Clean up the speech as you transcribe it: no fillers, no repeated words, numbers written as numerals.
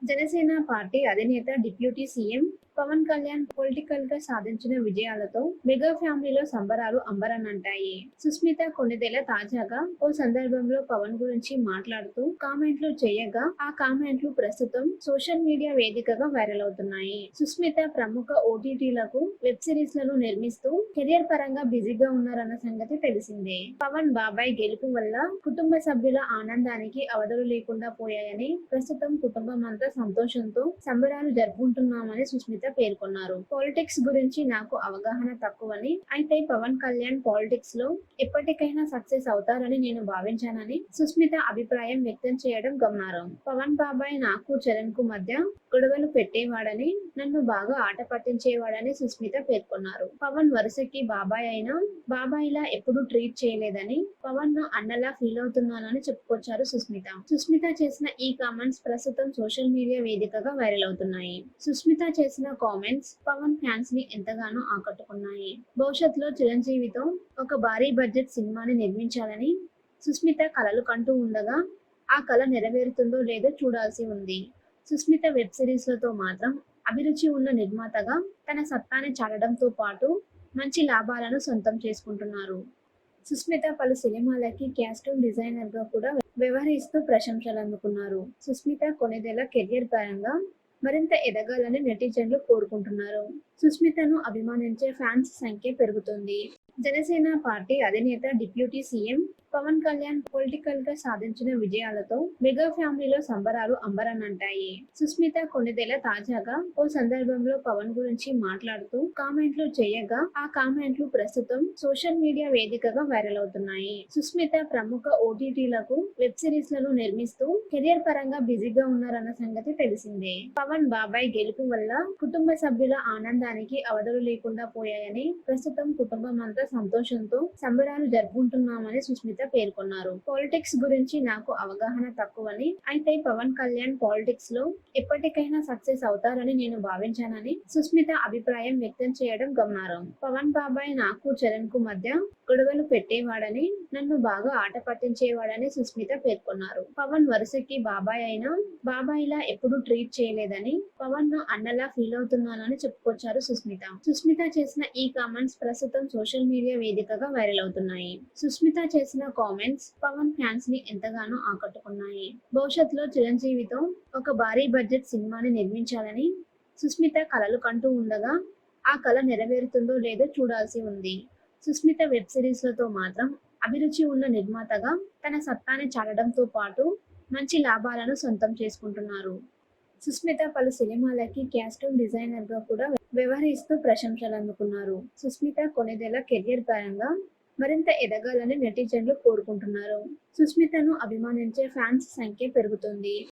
Janasena party అధినేత deputy CM Pawan Kalyan political గా సాధించిన విజయాలతో మెగా ఫ్యామిలీలో సంబరాలు అంబరాన్నంటాయి. సుస్మిత కొణిదెల తాజాగా ఓ సందర్భంలో పవన్ గురించి మాట్లాడుతూ కామెంట్లు చేయగా ఆ కామెంట్లు ప్రస్తుతం సోషల్ మీడియా వేదికగా వైరల్ అవుతున్నాయి. సుస్మిత ప్రముఖ ఓటీటీలకు వెబ్ సిరీస్ లను నిర్మిస్తూ కెరియర్ పరంగా బిజీగా ఉన్నారన్న సంగతి తెలిసిందే. పవన్ బాబాయ్ గెలుపు వల్ల కుటుంబ సభ్యుల ఆనందానికి అవధులు లేకుండా పోయాయని, ప్రస్తుతం కుటుంబం అంతా సంతోషంతో సంబరాలు జరుపుకుంటున్నామని సుస్మిత పేర్కొన్నారు. పాలిటిక్స్ గురించి నాకు అవగాహన తక్కువని, అయితే పవన్ కళ్యాణ్ పాలిటిక్స్ లో ఎప్పటికైనా సక్సెస్ అవుతారని నేను భావించానని సుస్మిత అభిప్రాయం వ్యక్తం చేయడం గమనార్హం. పవన్ బాబాయ్ నాకు చరణ్ కు మధ్య గొడవలు పెట్టేవాడని, నన్ను బాగా ఆట పట్టించేవాడని సుస్మిత పేర్కొన్నారు. పవన్ వరుసకి బాబాయ్ అయినా బాబాయ్లా ఎప్పుడూ ట్రీట్ చేయలేదని, పవన్ ను అన్నలా ఫీల్ అవుతున్నానని చెప్పుకొచ్చారు సుస్మిత. సుస్మిత చేసిన ఈ కామెంట్స్ ప్రస్తుతం సోషల్ మీడియా వేదికగా వైరల్ అవుతున్నాయి. సుస్మిత చేసిన కామెంట్స్ పవన్ ఫ్యాన్స్ ని ఎంతగానో ఆకట్టుకున్నాయి. భవిష్యత్తులో చిరంజీవితో ఒక భారీ బడ్జెట్ సినిమాని నిర్మించాలని సుస్మిత కలలు కంటూ ఉండగా ఆ కల నెరవేరుతుందో లేదో చూడాల్సి ఉంది. సుస్మిత వెబ్ సిరీస్లతో మాత్రం అభిరుచి ఉన్న నిర్మాతగా తన సత్తాని చాటడంతో పాటు మంచి లాభాలను సొంతం చేసుకుంటున్నారు. సుస్మిత పలు సినిమాలకి కాస్ట్యూమ్ డిజైనర్ గా కూడా వ్యవహరిస్తూ ప్రశంసలు అందుకున్నారు. సుస్మిత కొణిదెల కెరియర్ పరంగా మరింత ఎదగాలని నెటిజన్లు కోరుకుంటున్నారు. సుస్మితను అభిమానించే ఫ్యాన్స్ సంఖ్య పెరుగుతుంది. జనసేన పార్టీ అధినేత deputy CM Pawan Kalyan political గా సాధించిన విజయాలతో మెగా ఫ్యామిలీలో సంబరాలు అంబరాన్నంటాయి. సుస్మిత కొణిదెల తాజాగా ఓ సందర్భంలో పవన్ గురించి మాట్లాడుతూ కామెంట్లు చేయగా ఆ కామెంట్లు ప్రస్తుతం సోషల్ మీడియా వేదికగా వైరల్ అవుతున్నాయి. సుస్మిత ప్రముఖ ఓటీటీలకు వెబ్ సిరీస్ లను నిర్మిస్తూ కెరియర్ పరంగా బిజీగా ఉన్నారన్న సంగతి తెలిసిందే. పవన్ బాబాయ్ గెలుపు వల్ల కుటుంబ సభ్యుల ఆనందానికి అవధులు లేకుండా పోయాయని, ప్రస్తుతం కుటుంబం అంతా సంతోషంతో సంబరాలు జరుపుకుంటున్నామని సుస్మిత పేర్కొన్నారు. పాలిటిక్స్ గురించి నాకు అవగాహన తక్కువని, అయితే పవన్ కళ్యాణ్ పాలిటిక్స్ లో ఎప్పటికైనా సక్సెస్ అవుతారని నేను భావించానని సుస్మిత అభిప్రాయం వ్యక్తం చేయడం గమనార్హం. పవన్ బాబాయ్ నాకు చరణ్ కు మధ్య గొడవలు పెట్టేవాడని, నన్ను బాగా ఆట పట్టించేవాడని సుస్మిత పేర్కొన్నారు. పవన్ వరుసకి బాబాయ్ అయినా బాబాయ్లా ఎప్పుడూ ట్రీట్ చేయలేదని, పవన్ ను అన్నలా ఫీల్ అవుతున్నానని చెప్పుకొచ్చారు సుస్మిత. సుస్మిత చేసిన ఈ కామెంట్స్ ప్రస్తుతం సోషల్ మీడియా వేదికగా వైరల్ అవుతున్నాయి. సుస్మిత చేసిన కామెంట్స్ పవన్ ఫ్యాన్స్ ని ఎంతగానో ఆకట్టుకున్నాయి. భవిష్యత్తులో చిరంజీవితో ఒక భారీ బడ్జెట్ సినిమాని నిర్మించాలని సుస్మిత కలలు కంటూ ఉండగా ఆ కల నెరవేరుతుందో లేదో చూడాల్సి ఉంది. సుస్మిత వెబ్ సిరీస్లతో మాత్రం అభిరుచి ఉన్న నిర్మాతగా తన సత్తాని చాటడంతో పాటు మంచి లాభాలను సొంతం చేసుకుంటున్నారు. సుస్మిత పలు సినిమాలకి కాస్ట్యూమ్ డిజైనర్ గా కూడా వ్యవహరిస్తూ ప్రశంసలు అందుకున్నారు. సుస్మిత కొణిదెల కెరియర్ పరంగా మరింత ఎదగాలని నెటిజన్లు కోరుకుంటున్నారు. సుస్మితను అభిమానించే ఫ్యాన్స్ సంఖ్య పెరుగుతుంది.